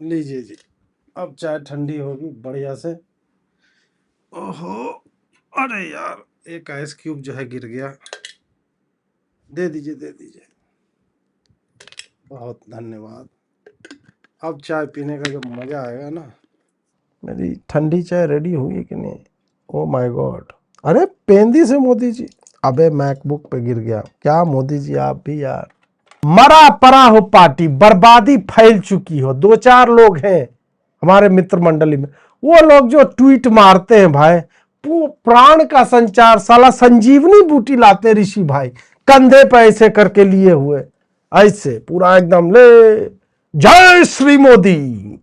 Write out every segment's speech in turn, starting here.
लीजिए जी। अब चाय ठंडी होगी बढ़िया से। ओहो, अरे यार एक आइस क्यूब जो है गिर गया। दे दीजिए दे दीजिए, बहुत धन्यवाद। अब चाय पीने का जो मजा आएगा ना। मेरी ठंडी चाय रेडी हुई कि नहीं? ओ माय गॉड, अरे पेंदी से मोदी जी। अबे मैकबुक पे गिर गया। क्या मोदी जी आप भी यार, मरा परा हो पार्टी, बर्बादी फैल चुकी हो। दो चार लोग हैं हमारे मित्र मंडली में, वो लोग जो ट्वीट मारते हैं भाई, प्राण का संचार, साला संजीवनी बूटी लाते ऋषि भाई, कंधे पे ऐसे करके लिए हुए, ऐसे पूरा एकदम ले जय श्री मोदी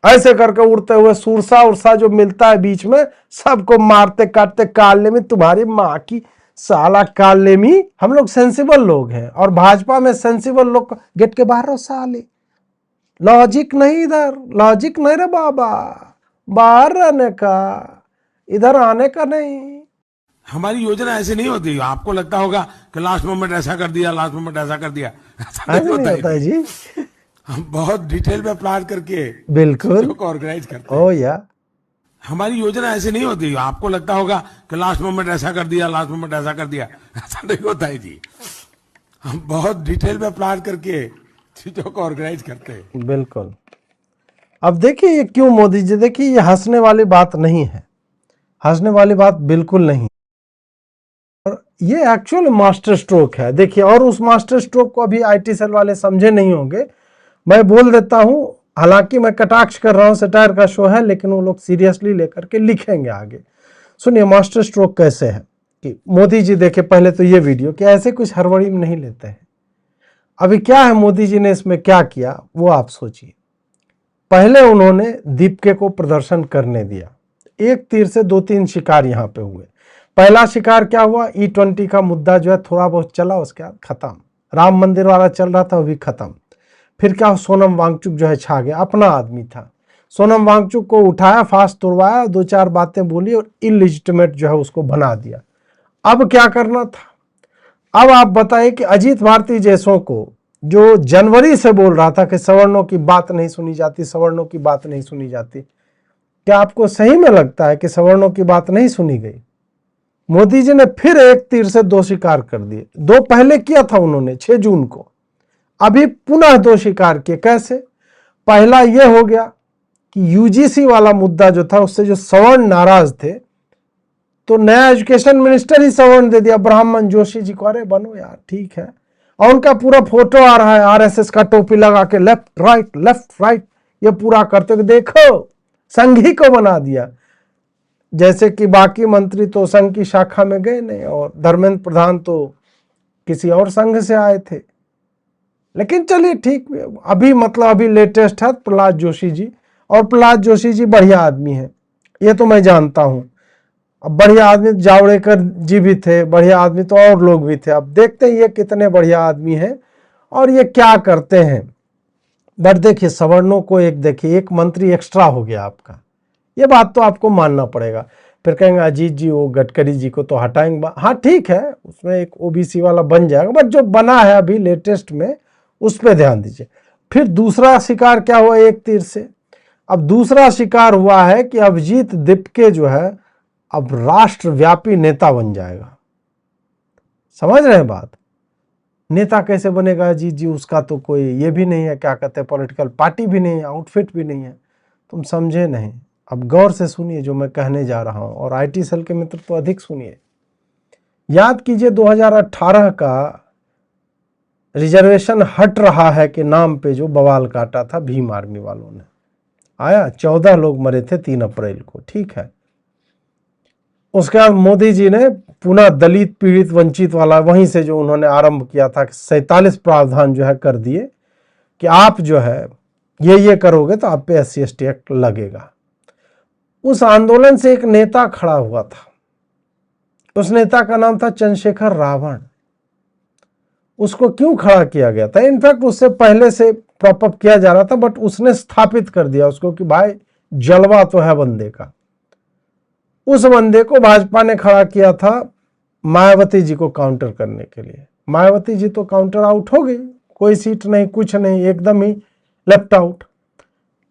ऐसे करके उड़ते हुए, सुरसा उर्सा जो मिलता है बीच में सबको मारते काटते, कालने में तुम्हारी माँ की साला कालने में। हम लोग सेंसिबल लोग हैं और भाजपा में सेंसिबल लोग गेट के बाहर रहो साले। लॉजिक नहीं, इधर लॉजिक नहीं रे बाबा, बाहर रहने का, इधर आने का नहीं। हमारी योजना ऐसे नहीं होती। आपको लगता होगा कि लास्ट मोमेंट ऐसा कर दिया, लास्ट मोमेंट ऐसा कर दिया, ऐसा नहीं ऐसे नहीं होता है जी। हम बहुत डिटेल में प्लान करके बिल्कुल चीजों को ऑर्गेनाइज करते हैं। ओ या हमारी योजना ऐसे नहीं होती। आपको लगता होगा कि लास्ट मोमेंट ऐसा कर दिया, लास्ट मोमेंट ऐसा कर दिया, ऐसा नहीं होता है जी। हम बहुत डिटेल में प्लान करके चीजों को ऑर्गेनाइज करते हैं। बिल्कुल। अब देखिए ये क्यों मोदी जी, देखिए ये हंसने वाली बात नहीं है, हंसने वाली बात बिल्कुल नहीं। ये एक्चुअल मास्टर स्ट्रोक है देखिए, और उस मास्टर स्ट्रोक को अभी आईटी सेल वाले समझे नहीं होंगे। मैं बोल देता हूं, हालांकि मैं कटाक्ष कर रहा हूं, सटायर का शो है, लेकिन वो लोग सीरियसली लेकर के लिखेंगे आगे। सुनिए मास्टर स्ट्रोक कैसे है कि मोदी जी देखे पहले तो ये वीडियो कि ऐसे कुछ हड़बड़ी में नहीं लेते हैं। अभी क्या है मोदी जी ने इसमें क्या किया वो आप सोचिए। पहले उन्होंने दीपके को प्रदर्शन करने दिया, एक तीर से दो तीन शिकार यहां पे हुए। पहला शिकार क्या हुआ, E20 का मुद्दा जो है थोड़ा बहुत चला, उसके बाद खत्म। राम मंदिर वाला चल रहा था वो भी खत्म। फिर क्या, सोनम वांगचुक जो है छा गया, अपना आदमी था। सोनम वांगचुक को उठाया, फांस तुड़वाया, दो चार बातें बोली और इलिजिटिमेट जो है उसको बना दिया। अब क्या करना था? अब आप बताइए कि अजीत भारती जैसों को, जो जनवरी से बोल रहा था कि सवर्णों की बात नहीं सुनी जाती, सवर्णों की बात नहीं सुनी जाती, क्या आपको सही में लगता है कि सवर्णों की बात नहीं सुनी गई? मोदी जी ने फिर एक तीर से दो शिकार कर दिए। दो पहले किया था उन्होंने 6 जून को, अभी पुनः दो शिकार किए। कैसे? पहला यह हो गया कि यूजीसी वाला मुद्दा जो था उससे जो सवर्ण नाराज थे, तो नया एजुकेशन मिनिस्टर ही सवर्ण दे दिया, ब्राह्मण जोशी जी को। अरे बनो यार, ठीक है। और उनका पूरा फोटो आ रहा है आरएसएस का टोपी लगा के, लेफ्ट राइट ये पूरा करते हुए, देखो संघी को बना दिया। जैसे कि बाकी मंत्री तो संघ की शाखा में गए नहीं, और धर्मेंद्र प्रधान तो किसी और संघ से आए थे। लेकिन चलिए ठीक, अभी मतलब अभी लेटेस्ट है प्रहलाद जोशी जी, और प्रहलाद जोशी जी बढ़िया आदमी है, ये तो मैं जानता हूं। अब बढ़िया आदमी जावड़ेकर जी भी थे, बढ़िया आदमी तो और लोग भी थे। अब देखते हैं ये कितने बढ़िया आदमी हैं और ये क्या करते हैं। बट देखिए सवर्णों को देखिए एक मंत्री एक्स्ट्रा हो गया आपका, ये बात तो आपको मानना पड़ेगा। फिर कहेंगे अजीत जी वो गडकरी जी को तो हटाएंगे, हाँ ठीक है, उसमें एक ओबीसी वाला बन जाएगा, बट जो बना है अभी लेटेस्ट में उस पर ध्यान दीजिए। फिर दूसरा शिकार क्या हुआ एक तीर से? अब दूसरा शिकार हुआ है कि अभिजीत दीपके जो है अब राष्ट्रव्यापी नेता बन जाएगा। समझ रहे हैं बात? नेता कैसे बनेगा अजीत जी, उसका तो कोई ये भी नहीं है, क्या कहते हैं, पॉलिटिकल पार्टी भी नहीं है, आउटफिट भी नहीं है। तुम समझे नहीं। अब गौर से सुनिए जो मैं कहने जा रहा हूं, और आईटी सेल के मित्र तो अधिक सुनिए। याद कीजिए 2018 का रिजर्वेशन हट रहा है के नाम पे जो बवाल काटा था भीम आर्मी वालों ने, आया 14 लोग मरे थे 3 अप्रैल को, ठीक है। उसके बाद मोदी जी ने पुनः दलित पीड़ित वंचित वाला वहीं से जो उन्होंने आरंभ किया था, 47 प्रावधान जो है कर दिए कि आप जो है ये करोगे तो आप पे SC/ST एक्ट लगेगा। उस आंदोलन से एक नेता खड़ा हुआ था, उस नेता का नाम था चंद्रशेखर रावण। उसको क्यों खड़ा किया गया था? इनफैक्ट उससे पहले से प्रॉपअप किया जा रहा था, बट उसने स्थापित कर दिया उसको कि भाई जलवा तो है बंदे का। उस बंदे को भाजपा ने खड़ा किया था मायावती जी को काउंटर करने के लिए। मायावती जी तो काउंटर आउट हो गई, कोई सीट नहीं, कुछ नहीं, एकदम ही लेफ्ट आउट।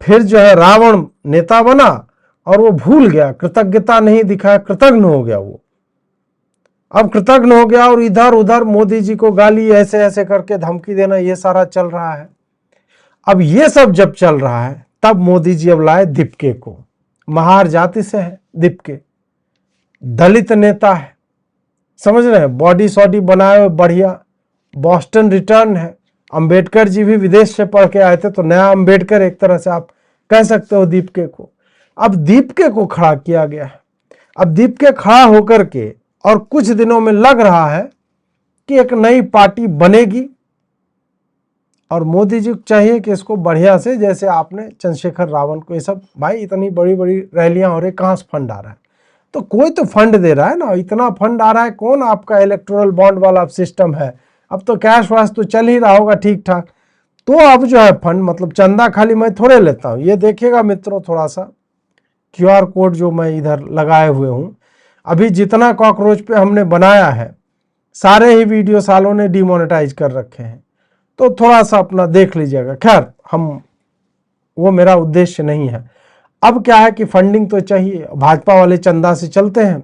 फिर जो है रावण नेता बना और वो भूल गया, कृतज्ञता नहीं दिखाया, कृतघ्न हो गया वो। अब कृतघ्न हो गया और इधर उधर मोदी जी को गाली ऐसे ऐसे करके धमकी देना, ये सारा चल रहा है। अब ये सब जब चल रहा है तब मोदी जी अब लाए दीपके को। महार जाति से है दीपके, दलित नेता है, समझ रहे हैं, बॉडी सॉडी बनाए हुए बढ़िया, बॉस्टन रिटर्न है। अंबेडकर जी भी विदेश से पढ़ के आए थे, तो नया अंबेडकर एक तरह से आप कह सकते हो दीपके को। अब दीपके को खड़ा किया गया है। अब दीपके खड़ा होकर के और कुछ दिनों में लग रहा है कि एक नई पार्टी बनेगी, और मोदी जी को चाहिए कि इसको बढ़िया से, जैसे आपने चंद्रशेखर रावण को, ये सब भाई इतनी बड़ी बड़ी रैलियां हो रही, कहाँ से फंड आ रहा है? तो कोई तो फंड दे रहा है ना, इतना फंड आ रहा है, कौन आपका इलेक्टोरल बॉन्ड वाला सिस्टम है, अब तो कैश वैश तो चल ही रहा होगा ठीक ठाक। तो अब जो है फंड, मतलब चंदा खाली मैं थोड़े लेता हूँ। ये देखिएगा मित्रों, थोड़ा सा QR कोड जो मैं इधर लगाए हुए हूँ, अभी जितना कॉकरोच पे हमने बनाया है, सारे ही वीडियो सालों ने डिमोनेटाइज कर रखे हैं, तो थोड़ा सा अपना देख लीजिएगा। खैर, वो मेरा उद्देश्य नहीं है। अब क्या है कि फंडिंग तो चाहिए, भाजपा वाले चंदा से चलते हैं।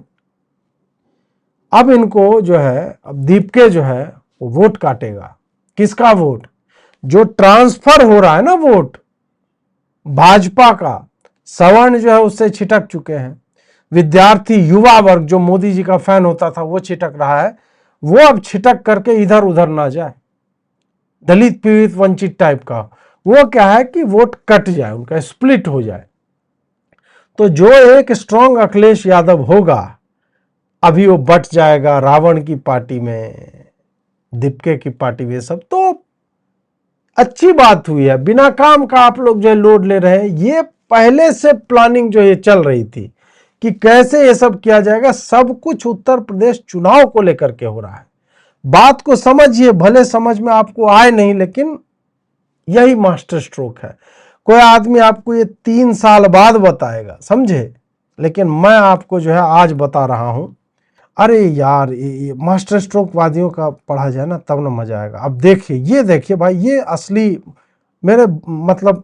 अब इनको जो है, अब दीपके जो है वो वोट काटेगा। किसका वोट? जो ट्रांसफर हो रहा है ना वोट भाजपा का, सवर्ण जो है उससे छिटक चुके हैं, विद्यार्थी युवा वर्ग जो मोदी जी का फैन होता था वो छिटक रहा है, वो अब छिटक करके इधर उधर ना जाए, दलित पीड़ित वंचित टाइप का। वो क्या है कि वोट कट जाए, उनका स्प्लिट हो जाए। तो जो एक स्ट्रांग अखिलेश यादव होगा, अभी वो बट जाएगा रावण की पार्टी में, दीपके की पार्टी में। सब तो अच्छी बात हुई है, बिना काम का आप लोग जो है लोड ले रहे हैं। ये पहले से प्लानिंग जो ये चल रही थी कि कैसे ये सब किया जाएगा। सब कुछ उत्तर प्रदेश चुनाव को लेकर के हो रहा है। बात को समझिए, भले समझ में आपको आए नहीं, लेकिन यही मास्टर स्ट्रोक है। कोई आदमी आपको ये 3 साल बाद बताएगा, समझे, लेकिन मैं आपको जो है आज बता रहा हूं। अरे यार, ये मास्टर स्ट्रोक वादियों का पढ़ा जाए ना, तब ना मजा आएगा। अब देखिए, ये देखिए भाई, ये असली मेरे, मतलब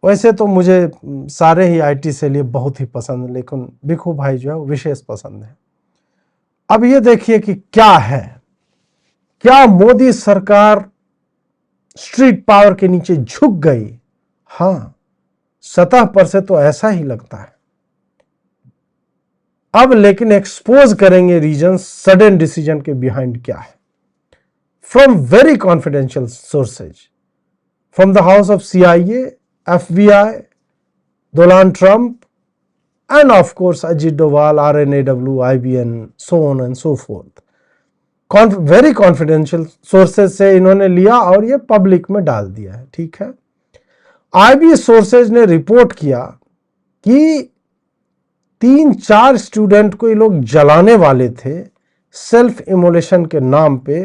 वैसे तो मुझे सारे ही IT से लिए बहुत ही पसंद है, लेकिन भिखू भाई जो है वो विशेष पसंद है। अब ये देखिए कि क्या है, क्या मोदी सरकार स्ट्रीट पावर के नीचे झुक गई? हाँ, सतह पर से तो ऐसा ही लगता है। अब लेकिन एक्सपोज करेंगे रीजन, सडन डिसीजन के बिहाइंड क्या है। From very confidential sources, from the house of CIA, FBI, Donald Trump, and of course Ajit Doval, RNAW, IBN, so on and so forth. Very confidential sources से इन्होंने लिया और ये public में डाल दिया है, ठीक है। IB सोर्सेज ने रिपोर्ट किया कि 3-4 स्टूडेंट को ये लोग जलाने वाले थे सेल्फ इमोलेशन के नाम पे,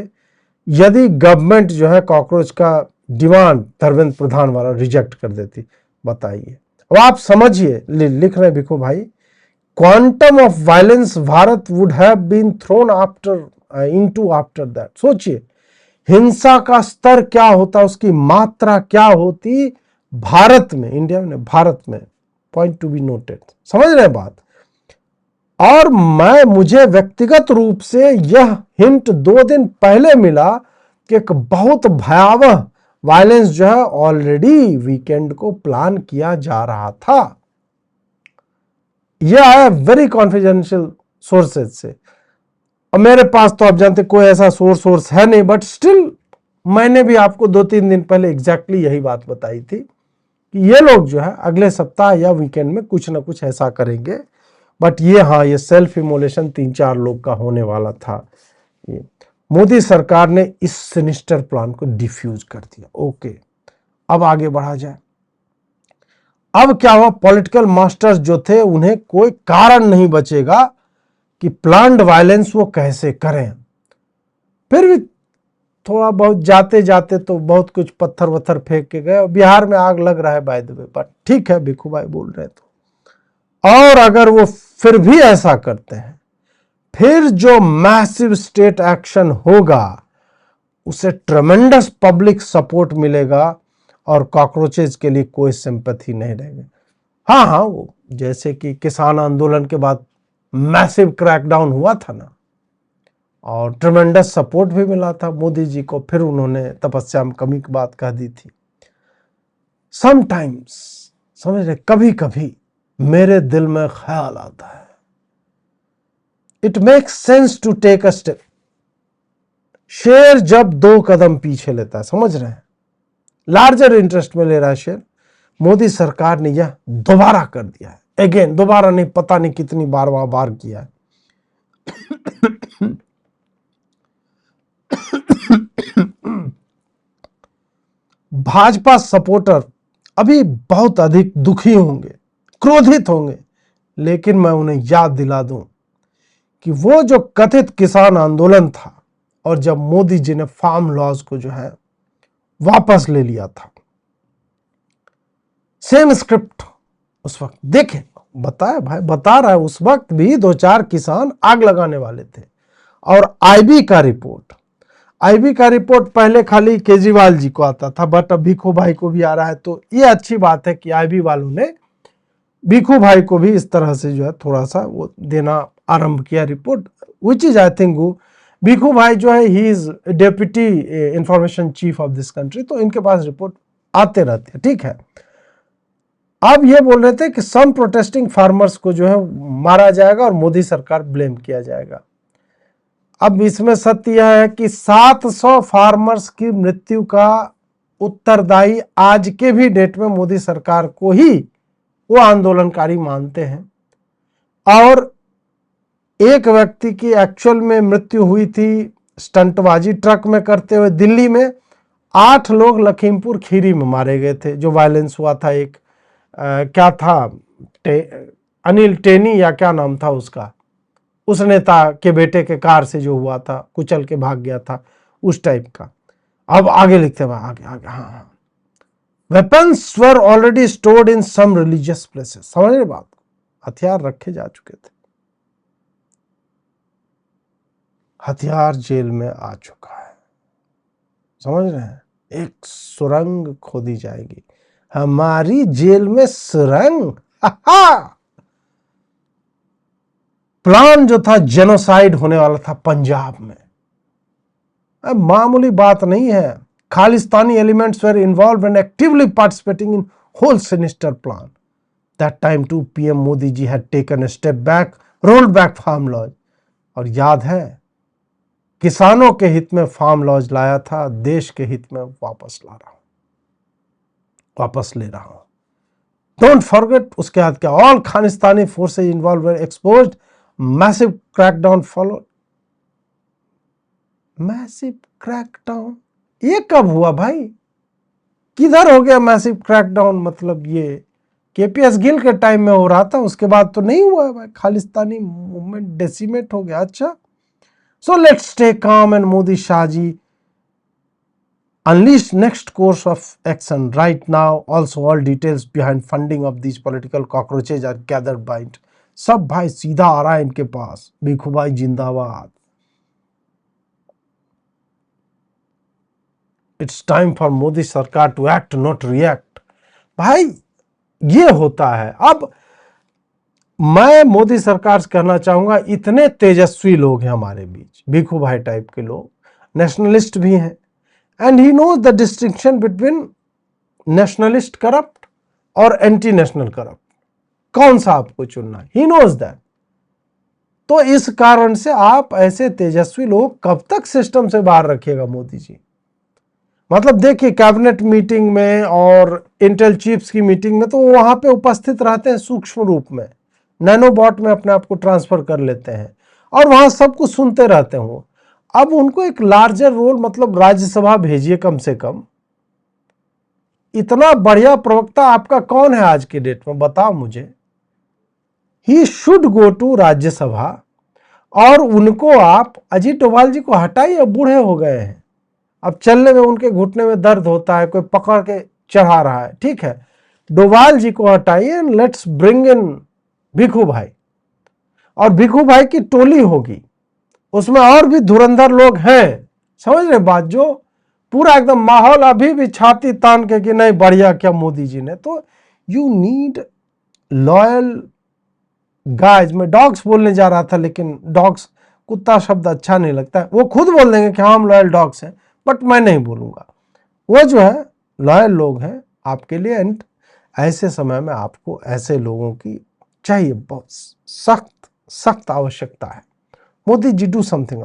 यदि गवर्नमेंट जो है कॉकरोच का डिमांड धर्मेंद्र प्रधान वाला रिजेक्ट कर देती। बताइए, अब आप समझिए, लिख रहे भिखू भाई, quantum of violence Bharat would have been thrown into after that. सोचिए, हिंसा का स्तर क्या होता, उसकी मात्रा क्या होती भारत में, इंडिया में, भारत में। पॉइंट टू बी नोटेड, समझ रहे हैं बात। और मुझे व्यक्तिगत रूप से यह हिंट 2 दिन पहले मिला कि एक बहुत भयावह वायलेंस जो है ऑलरेडी वीकेंड को प्लान किया जा रहा था। यह है वेरी कॉन्फिडेंशियल सोर्सेज से। और मेरे पास तो आप जानते कोई ऐसा सोर्स है नहीं, बट स्टिल मैंने भी आपको 2-3 दिन पहले एग्जैक्टली यही बात बताई थी कि ये लोग जो है अगले सप्ताह या वीकेंड में कुछ ना कुछ ऐसा करेंगे। बट ये, हाँ, ये सेल्फ इमोलेशन 3-4 लोग का होने वाला था। ये मोदी सरकार ने इस सिनिस्टर प्लान को डिफ्यूज कर दिया। ओके, अब आगे बढ़ा जाए। अब क्या हुआ, पॉलिटिकल मास्टर्स जो थे उन्हें कोई कारण नहीं बचेगा कि प्लान्ड वायलेंस वो कैसे करें। फिर भी थोड़ा बहुत जाते जाते तो बहुत कुछ पत्थर वत्थर फेंक के गए। बिहार में आग लग रहा है बाय द वे, बट ठीक है, भिखू भाई बोल रहे तो। और अगर वो फिर भी ऐसा करते हैं, फिर जो मैसिव स्टेट एक्शन होगा उसे ट्रेमेंडस पब्लिक सपोर्ट मिलेगा और कॉकरोचेज के लिए कोई सिंपैथी नहीं रहेगी। हाँ हाँ, वो जैसे कि किसान आंदोलन के बाद मैसिव क्रैकडाउन हुआ था ना, और ट्रिमेंडस सपोर्ट भी मिला था मोदी जी को, फिर उन्होंने तपस्या में कमी की बात कह दी थी। समटाइम्स, समझ रहे, कभी कभी मेरे दिल में ख्याल आता है, it makes sense to take a step. Share जब 2 कदम पीछे लेता है, समझ रहे हैं, लार्जर इंटरेस्ट में ले रहा है शेयर, मोदी सरकार ने यह दोबारा कर दिया है। अगेन, दोबारा नहीं, पता नहीं कितनी बार किया है। भाजपा सपोर्टर अभी बहुत अधिक दुखी होंगे, क्रोधित होंगे, लेकिन मैं उन्हें याद दिला दूं कि वो जो कथित किसान आंदोलन था, और जब मोदी जी ने फार्म लॉज को जो है वापस ले लिया था, सेम स्क्रिप्ट उस वक्त देखे, बताया भाई, बता रहा है, उस वक्त भी 2-4 किसान आग लगाने वाले थे। और आईबी का रिपोर्ट पहले खाली केजरीवाल जी को आता था, बट अब भिखू भाई को भी आ रहा है। तो ये अच्छी बात है कि आईबी वालों ने भिखू भाई को भी इस तरह से जो है थोड़ा सा वो देना आरंभ किया report, which is I think Bhikhu भाई जो है he is deputy information chief of this country, तो इनके पास रिपोर्ट आते रहते हैं, ठीक है। अब ये बोल रहे थे कि सम प्रोटेस्टिंग फार्मर्स को जो है मारा जाएगा और मोदी सरकार ब्लेम किया जाएगा। अब इसमें सत्य यह है कि 700 फार्मर्स की मृत्यु का उत्तरदायी आज के भी डेट में मोदी सरकार को ही वो आंदोलनकारी मानते हैं। और एक व्यक्ति की एक्चुअल में मृत्यु हुई थी स्टंटबाजी ट्रक में करते हुए दिल्ली में। 8 लोग लखीमपुर खीरी में मारे गए थे, जो वायलेंस हुआ था। एक क्या था, अनिल टेनी या क्या नाम था उसका, उस नेता के बेटे के कार से जो हुआ था, कुचल के भाग गया था, उस टाइप का। अब आगे लिखते हैं, आगे हाँ, weapons were already stored in some religious places. समझ रहे बात, हथियार रखे जा चुके थे, हथियार जेल में आ चुका है, समझ रहे हैं। एक सुरंग खोदी जाएगी, हमारी जेल में सुरंग। प्लान जो था जेनोसाइड होने वाला था पंजाब में, अब मामूली बात नहीं है। Khalistani elements were involve and actively participating in whole sinister plan. That time to PM Modi ji had taken a step back, rolled back farm laws. और याद है, किसानों के हित में फार्म लॉज लाया था, देश के हित में वापस ले रहा हूं। डोंट फॉरगेट, उसके बाद क्या, all Khalistani forces involve were exposed, massive crackdown followed. Massive crackdown ये कब हुआ भाई, किधर हो गया मैसिव क्रैकडाउन? मतलब ये केपीएस गिल के टाइम में हो रहा था, उसके बाद तो नहीं हुआ है भाई। खालिस्तानी मूवमेंट डेसिमेट हो गया। अच्छा, so let's stay calm and Modi Shah ji unleash next course of action right now. Also, all details behind funding of these political cockroaches are gathered by it. सब भाई सीधा आ रहा है इनके पास। भिखू भाई जिंदाबाद। It's time for मोदी सरकार to act not react। भाई ये होता है। अब मैं मोदी सरकार से कहना चाहूंगा, इतने तेजस्वी लोग हैं हमारे बीच, भिखू भाई टाइप के लोग, नेशनलिस्ट भी हैं, and he knows the distinction between nationalist corrupt और anti national corrupt, कौन सा आपको चुनना है, he knows that। तो इस कारण से आप ऐसे तेजस्वी लोग कब तक सिस्टम से बाहर रखिएगा मोदी जी? मतलब देखिए, कैबिनेट मीटिंग में और इंटेल चीफ्स की मीटिंग में तो वहां पे उपस्थित रहते हैं सूक्ष्म रूप में, नैनोबॉट में अपने आप को ट्रांसफर कर लेते हैं और वहां सब कुछ सुनते रहते हो। अब उनको एक लार्जर रोल, मतलब राज्यसभा भेजिए कम से कम। इतना बढ़िया प्रवक्ता आपका कौन है आज के डेट में, बताओ मुझे। He should go to Rajya Sabha, और उनको आप, अजीत डोभाल जी को हटाइए, बूढ़े हो गए हैं, अब चलने में उनके घुटने में दर्द होता है, कोई पकड़ के चढ़ा रहा है, ठीक है, डोभाल जी को हटाइए, लेट्स ब्रिंग इन भिखू भाई। और भिखू भाई की टोली होगी, उसमें और भी धुरंधर लोग हैं, समझ रहे बात, जो पूरा एकदम माहौल अभी भी छाती तान के कि नहीं बढ़िया क्या मोदी जी ने। तो यू नीड लॉयल गाइज। मैं डॉग्स बोलने जा रहा था लेकिन डॉग्स, कुत्ता शब्द अच्छा नहीं लगता है। वो खुद बोल देंगे कि हाँ हम लॉयल डॉग्स हैं, बट मैं नहीं बोलूंगा। वो जो है लॉयल लोग हैं आपके लिए। एंड ऐसे समय में आपको ऐसे लोगों की चाहिए, बहुत सख्त सख्त आवश्यकता है। Modi ji do something.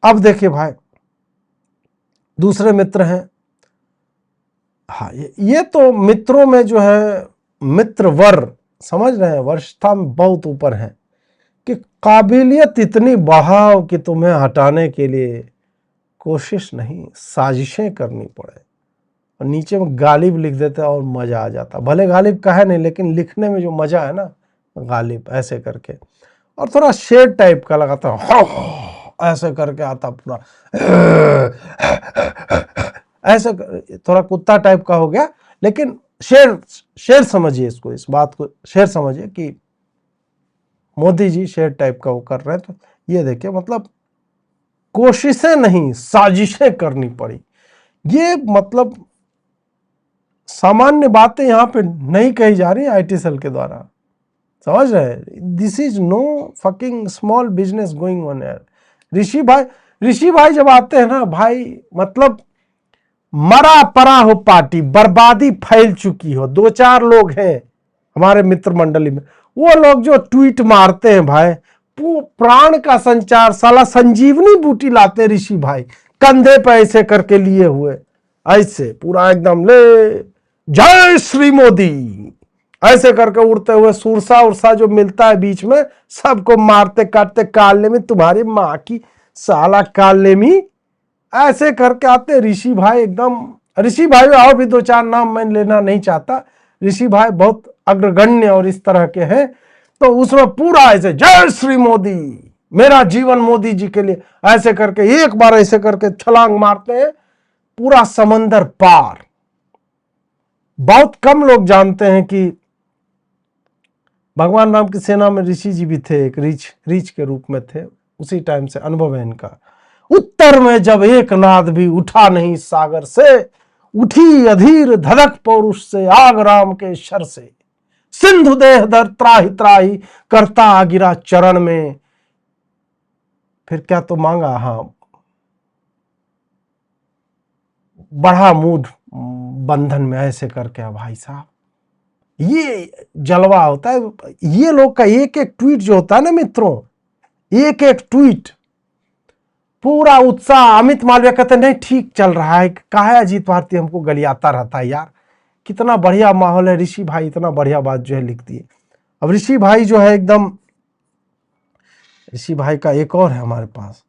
अब देखिए भाई, दूसरे मित्र हैं। हाँ, ये तो मित्रों में जो है मित्र वर, समझ रहे हैं, वरिष्ठता में बहुत ऊपर है कि काबिलियत इतनी बढ़ाओ कि तुम्हें हटाने के लिए कोशिश नहीं, साजिशें करनी पड़े। और नीचे में गालिब लिख देते और मजा आ जाता। भले गालिब का है नहीं, लेकिन लिखने में जो मजा है ना, गालिब ऐसे करके। और थोड़ा शेर टाइप का लगाता, ऐसे करके आता पूरा, ऐसे थोड़ा कुत्ता टाइप का हो गया। लेकिन शेर, शेर समझिए इसको, इस बात को शेर समझिए कि मोदी जी शेर टाइप का वो कर रहे हैं। तो ये देखिए, मतलब कोशिशें नहीं, साजिशें करनी पड़ी। ये मतलब सामान्य बातें यहां पे नहीं कही जा रही आईटी सेल के द्वारा, समझ रहे हैं। This is no fucking small business going on air. Rishi भाई जब आते हैं ना भाई, मतलब मरा परा हो पार्टी, बर्बादी फैल चुकी हो। दो चार लोग हैं हमारे मित्र मंडली में, वो लोग जो ट्वीट मारते हैं भाई, प्राण का संचार, साला संजीवनी बूटी लाते ऋषि भाई, कंधे पे ऐसे करके लिए हुए, ऐसे पूरा एकदम ले जय श्री मोदी ऐसे करके उड़ते हुए, सुरसा उर्सा जो मिलता है बीच में सबको मारते काटते, कालने में तुम्हारी माँ की साला कालने में, ऐसे करके आते ऋषि भाई एकदम। ऋषि भाई और भी दो चार नाम मैं लेना नहीं चाहता, ऋषि भाई बहुत अग्रगण्य और इस तरह के हैं। तो उसमें पूरा ऐसे जय श्री मोदी, मेरा जीवन मोदी जी के लिए, ऐसे करके एक बार ऐसे करके छलांग मारते हैं पूरा समंदर पार। बहुत कम लोग जानते हैं कि भगवान राम की सेना में ऋषि जी भी थे, एक रीच के रूप में थे। उसी टाइम से अनुभव है इनका। उत्तर में जब एक नाद भी उठा नहीं सागर से, उठी अधीर धधक पौरुष से, आग राम के शर से, सिंधु देह दर त्राही त्राही करता गिरा चरण में। फिर क्या तो मांगा, हाँ, बढ़ा मूड बंधन में, ऐसे करके। भाई साहब, ये जलवा होता है। ये लोग का एक एक ट्वीट जो होता है ना मित्रों, एक एक ट्वीट पूरा उत्साह। अमित मालवीय कहते नहीं ठीक चल रहा है, कहा है अजीत भारती हमको गलियाता रहता है यार, कितना बढ़िया माहौल है। ऋषि भाई इतना बढ़िया बात जो है लिख दिए। अब ऋषि भाई जो है एकदम, ऋषि भाई का एक और है हमारे पास,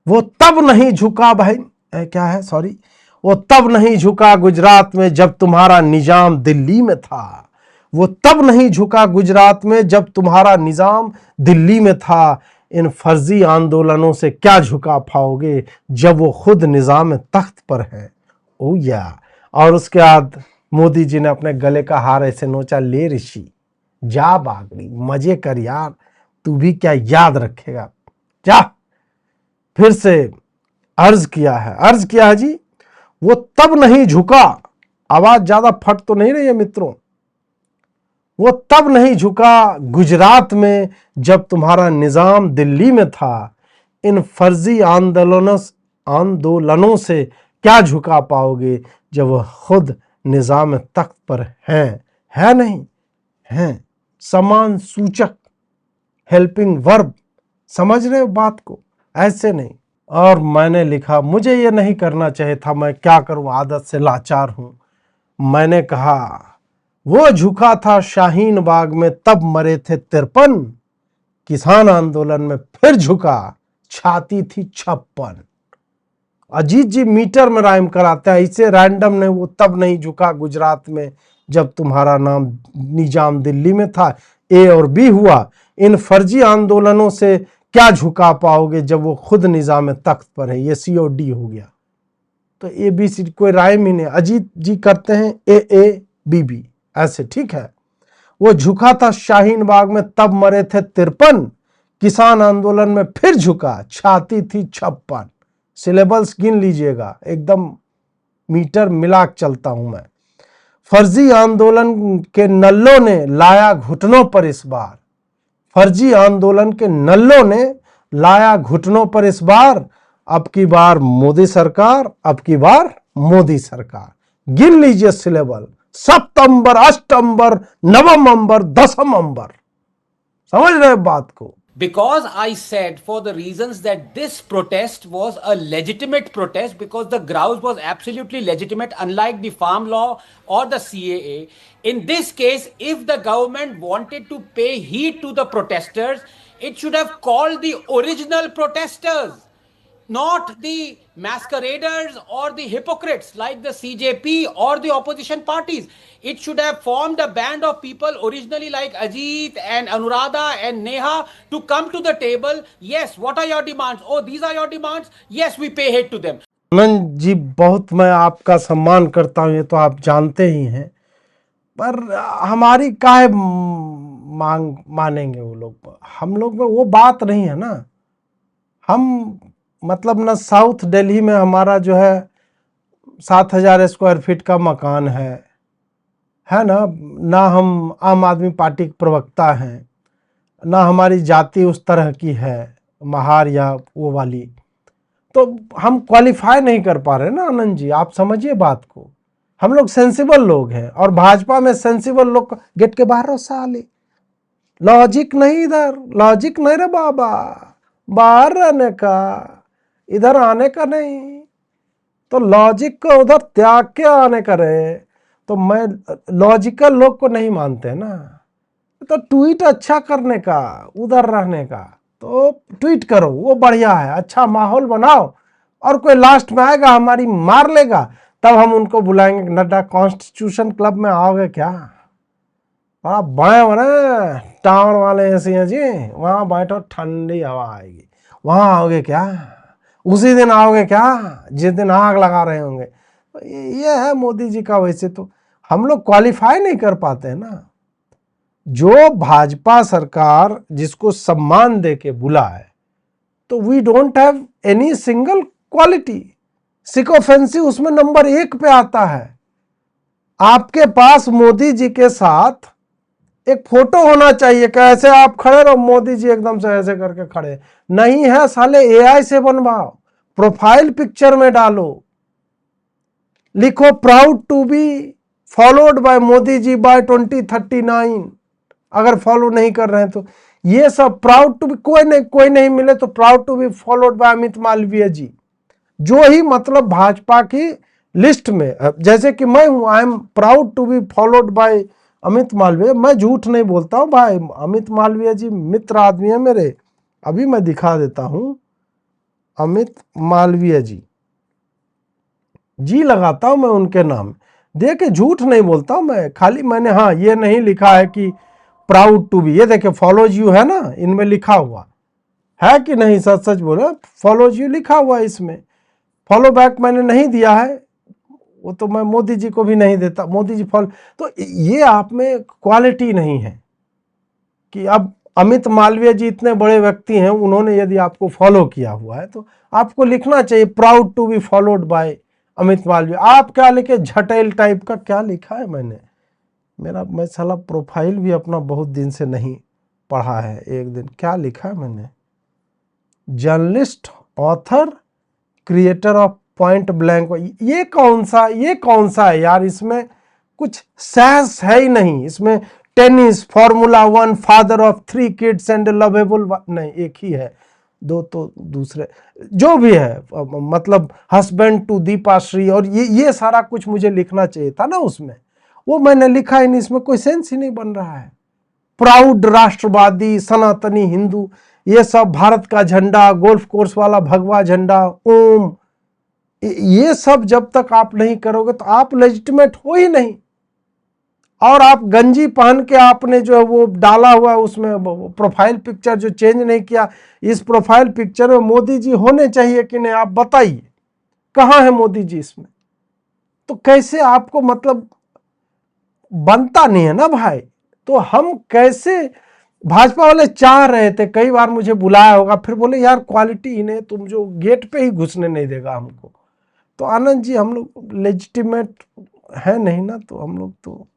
वो तब नहीं झुका भाई, क्या है, सॉरी, वो तब नहीं झुका गुजरात में जब तुम्हारा निजाम दिल्ली में था। वो तब नहीं झुका गुजरात में जब तुम्हारा निजाम दिल्ली में था। इन फर्जी आंदोलनों से क्या झुका पाओगे जब वो खुद निजाम तख्त पर है। ओ या। और उसके बाद मोदी जी ने अपने गले का हार ऐसे नोचा, ले ऋषि जा बागड़ी, मजे कर यार, तू भी क्या याद रखेगा, जा। फिर से अर्ज किया है जी, वो तब नहीं झुका। आवाज ज्यादा फट तो नहीं रही है मित्रों। वो तब नहीं झुका गुजरात में जब तुम्हारा निजाम दिल्ली में था। इन फर्जी आंदोलनों से क्या झुका पाओगे जब वह खुद निजाम तख्त पर है नहीं, है समान सूचक, हेल्पिंग वर्ब। समझ रहे हो बात को, ऐसे नहीं। और मैंने लिखा, मुझे ये नहीं करना चाहिए था, मैं क्या करूं, आदत से लाचार हूं। मैंने कहा, वो झुका था शाहीन बाग में तब मरे थे 53, किसान आंदोलन में फिर झुका, छाती थी 56। अजीत जी मीटर में राइम कराते हैं, इसे रैंडम नहीं। वो तब नहीं झुका गुजरात में जब तुम्हारा नाम निजाम दिल्ली में था, ए और बी हुआ। इन फर्जी आंदोलनों से क्या झुका पाओगे जब वो खुद निजाम तख्त पर है। ये सी और डी हो गया, तो ए बी सी कोई राइम ही नहीं। अजीत जी करते हैं ए बी बी, ऐसे ठीक है। वो झुका था शाहीन बाग में तब मरे थे 53, किसान आंदोलन में फिर झुका, छाती थी 56। सिलेबल्स गिन लीजिएगा, एकदम मीटर मिला के चलता हूं मैं। फर्जी आंदोलन के नल्लों ने लाया घुटनों पर इस बार, फर्जी आंदोलन के नल्लों ने लाया घुटनों पर इस बार, अब की बार मोदी सरकार, अब की बार मोदी सरकार। गिन लीजिए सिलेबल, सप्तंबर, अष्टंबर, नवम अंबर, दसम अंबर। समझ रहे बात को? Because I said, for the reasons that this protest was a legitimate protest, because the grouse was absolutely legitimate, unlike the farm law or the CAA. In this case, if the government wanted to pay heed to the protesters, it should have called the original protesters, not the masqueraders or the hypocrites like the CJP or the opposition parties. It should have formed a band of people originally like Ajit and Anuradha and Neha to come to the table. Yes, what are your demands? Oh, these are your demands? Yes, we pay heed to them. Anand ji, बहुत मैं आपका सम्मान करता हूं, ये तो आप जानते ही हैं, पर हमारी काहे मांग मानेंगे वो लोग? हम लोग में वो बात नहीं है ना। हम मतलब ना साउथ दिल्ली में हमारा जो है 7,000 स्क्वायर फीट का मकान है ना हम आम आदमी पार्टी के प्रवक्ता हैं, ना हमारी जाति उस तरह की है महार या वो वाली, तो हम क्वालिफाई नहीं कर पा रहे ना आनंद जी, आप समझिए बात को। हम लोग सेंसिबल लोग हैं, और भाजपा में सेंसिबल लोग गेट के बाहर साले, लॉजिक नहीं, इधर लॉजिक नहीं रे बाबा, बाहर रहने का, इधर आने का नहीं। तो लॉजिक को उधर त्याग के आने का रहे, तो मैं लॉजिकल लोग को नहीं मानते ना। तो ट्वीट अच्छा करने का, उधर रहने का, तो ट्वीट करो, वो बढ़िया है, अच्छा माहौल बनाओ, और कोई लास्ट में आएगा हमारी मार लेगा, तब हम उनको बुलाएंगे, नड्डा कॉन्स्टिट्यूशन क्लब में आओगे क्या? बड़ा बड़े बड़े टावर वाले ऐसे हैं जी, वहाँ बैठो, ठंडी हवा आएगी, वहाँ आओगे क्या? उसी दिन आओगे क्या जिस दिन आग लगा रहे होंगे? ये है मोदी जी का। वैसे तो हम लोग क्वालिफाई नहीं कर पाते हैं ना। जो भाजपा सरकार जिसको सम्मान दे के बुलाए, तो we don't have any single quality. Sycophancy उसमें नंबर 1 पे आता है। आपके पास मोदी जी के साथ एक फोटो होना चाहिए, कैसे आप खड़े रहो, मोदी जी एकदम से ऐसे करके खड़े, नहीं है साले, एआई से बनवाओ, प्रोफाइल पिक्चर में डालो, लिखो proud to be followed by Modi ji by 2039। अगर फॉलो नहीं कर रहे हैं तो ये सब प्राउड टू बी, कोई नहीं मिले तो proud to be followed by Amit Malviya ji, जो ही मतलब भाजपा की लिस्ट में, जैसे कि मैं हूं, I am proud to be followed by Amit Malviya. मैं झूठ नहीं बोलता हूं भाई, अमित मालवीय जी मित्र आदमी है मेरे। अभी मैं दिखा देता हूं, अमित मालवीय जी लगाता हूं मैं उनके नाम, देखिए झूठ नहीं बोलता हूं मैं, खाली मैंने हाँ ये नहीं लिखा है कि प्राउड टू बी, ये देखिए फॉलोज यू है ना, इनमें लिखा हुआ है कि नहीं, सच सच बोलो, फॉलोज यू लिखा हुआ है इसमें। फॉलो बैक मैंने नहीं दिया है, वो तो मैं मोदी जी को भी नहीं देता, मोदी जी फॉलो। तो ये आप में क्वालिटी नहीं है कि अब अमित मालवीय जी इतने बड़े व्यक्ति हैं, उन्होंने यदि आपको फॉलो किया हुआ है तो आपको लिखना चाहिए proud to be followed by Amit Malviya. आप क्या लिखे, झटेल टाइप का क्या लिखा है मैंने, मैं साला प्रोफाइल भी अपना बहुत दिन से नहीं पढ़ा है। एक दिन क्या लिखा है मैंने, journalist, author, creator of point blank. ये कौन सा है यार, इसमें कुछ सेंस है ही नहीं। इसमें tennis, formula 1, father of 3 kids and lovable, नहीं एक ही है, 2 तो दूसरे जो भी है, मतलब हस्बैंड टू दीपाश्री, और ये सारा कुछ मुझे लिखना चाहिए था ना उसमें, वो मैंने लिखा ही नहीं। इसमें कोई सेंस ही नहीं बन रहा है। प्राउड राष्ट्रवादी, सनातनी हिंदू, ये सब, भारत का झंडा, गोल्फ कोर्स वाला भगवा झंडा, ओम, ये सब जब तक आप नहीं करोगे तो आप लेजिटिमेट हो ही नहीं। और आप गंजी पहन के आपने जो है वो डाला हुआ है उसमें प्रोफाइल पिक्चर जो चेंज नहीं किया, इस प्रोफाइल पिक्चर में मोदी जी होने चाहिए कि नहीं, आप बताइए कहाँ है मोदी जी इसमें? तो कैसे आपको मतलब बनता नहीं है ना भाई। तो हम कैसे, भाजपा वाले चाह रहे थे, कई बार मुझे बुलाया होगा, फिर बोले यार क्वालिटी ही नहीं, तुम जो गेट पे ही घुसने नहीं देगा हमको, तो आनंद जी हम लोग लेजिटिमेट है नहीं ना, तो हम लोग तो